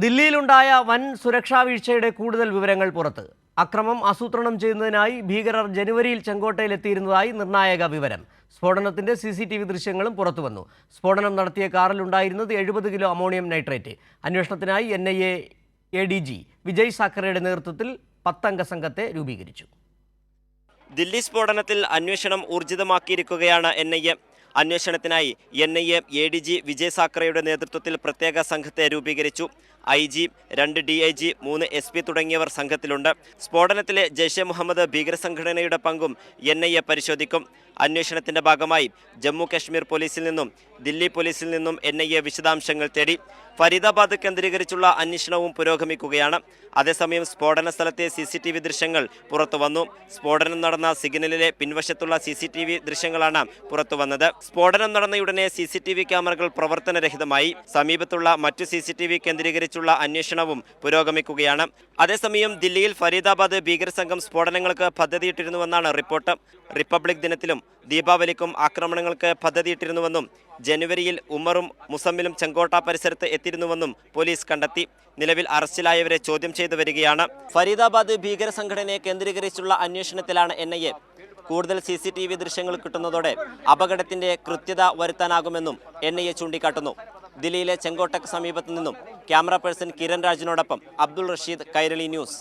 ദില്ലിയിലുണ്ടായ വൻ സുരക്ഷാ വീഴ്ചയുടെ കൂടുതൽ വിവരങ്ങൾ പുറത്ത്. അക്രമം ആസൂത്രണം ചെയ്യുന്നതിനായി ഭീകരർ ജനുവരിയിൽ ചെങ്കോട്ടയിലെത്തിയിരുന്നതായി നിർണായക വിവരം. സ്ഫോടനത്തിന്റെ CCTV ദൃശ്യങ്ങളും പുറത്തുവന്നു. സ്ഫോടനം നടത്തിയ കാറിൽ ഉണ്ടായിരുന്നത് 70 കിലോ അമോണിയം നൈട്രേറ്റ്. അന്വേഷണത്തിനായി NIA ADG വിജയ് സാക്കറയുടെ നേതൃത്വത്തിൽ 10 അംഗ സംഘത്തെ രൂപീകരിച്ചു. ദില്ലി സ്ഫോടനത്തിൽ അന്വേഷണം ഊർജിതമാക്കിയിരിക്കുകയാണ് NIA. അന്വേഷണത്തിനായി NIA ADG വിജയ് സാക്കറയുടെ നേതൃത്വത്തിൽ പ്രത്യേക സംഘത്തെ രൂപീകരിച്ചു. IG, 2 DIG, 3 SP തുടങ്ങിയവർ സംഘത്തിലുണ്ട്. സ്ഫോടനത്തിലെ ജയ്ഷെ മുഹമ്മദ് ഭീകര സംഘടനയുടെ പങ്കും NIA പരിശോധിക്കും. അന്വേഷണത്തിന്റെ ഭാഗമായി ജമ്മു കശ്മീർ പോലീസിൽ നിന്നും ദില്ലി പോലീസിൽ നിന്നും NIA വിശദാംശങ്ങൾ തേടി. ഫരീദാബാദ് കേന്ദ്രീകരിച്ചുള്ള അന്വേഷണവും പുരോഗമിക്കുകയാണ്. അതേസമയം സ്ഫോടന സ്ഥലത്തെ CCTV ദൃശ്യങ്ങൾ പുറത്തുവന്നു. സ്ഫോടനം നടന്ന സിഗ്നലിലെ പിൻവശത്തുള്ള CCTV ദൃശ്യങ്ങളാണ് പുറത്തുവന്നത്. സ്ഫോടനം നടന്നയുടനെ CCTV ക്യാമറകൾ പ്രവർത്തനരഹിതമായി. സമീപത്തുള്ള മറ്റു CCTV കേന്ദ്രീകരിച്ചുള്ള അന്വേഷണവും പുരോഗമിക്കുകയാണ്. അതേസമയം ദില്ലിയിൽ ഫരീദാബാദ് ഭീകരസംഘം സ്ഫോടനങ്ങൾക്ക് പദ്ധതിയിട്ടിരുന്നുവെന്നാണ് റിപ്പോർട്ട്. റിപ്പബ്ലിക് ദിനത്തിലും ദീപാവലിക്കും ആക്രമണങ്ങൾക്ക് പദ്ധതിയിട്ടിരുന്നുവെന്നും ജനുവരിയിൽ ഉമറും മുസമ്മിലും ചെങ്കോട്ട പരിസരത്ത് എത്തിയിരുന്നുവെന്നും പോലീസ് കണ്ടെത്തി. നിലവിൽ അറസ്റ്റിലായവരെ ചോദ്യം ചെയ്തു വരികയാണ്. ഫരീദാബാദ് ഭീകര സംഘടനയെ കേന്ദ്രീകരിച്ചുള്ള അന്വേഷണത്തിലാണ് NIA. കൂടുതൽ CCTV ദൃശ്യങ്ങൾ കിട്ടുന്നതോടെ അപകടത്തിന്റെ കൃത്യത വരുത്താനാകുമെന്നും NIA ചൂണ്ടിക്കാട്ടുന്നു. ദില്ലിയിലെ ചെങ്കോട്ടയ്ക്ക് സമീപത്തു നിന്നും ക്യാമറ പേഴ്സൺ കിരൺ രാജിനോടൊപ്പം അബ്ദുൾ റഷീദ്, കൈരളി ന്യൂസ്.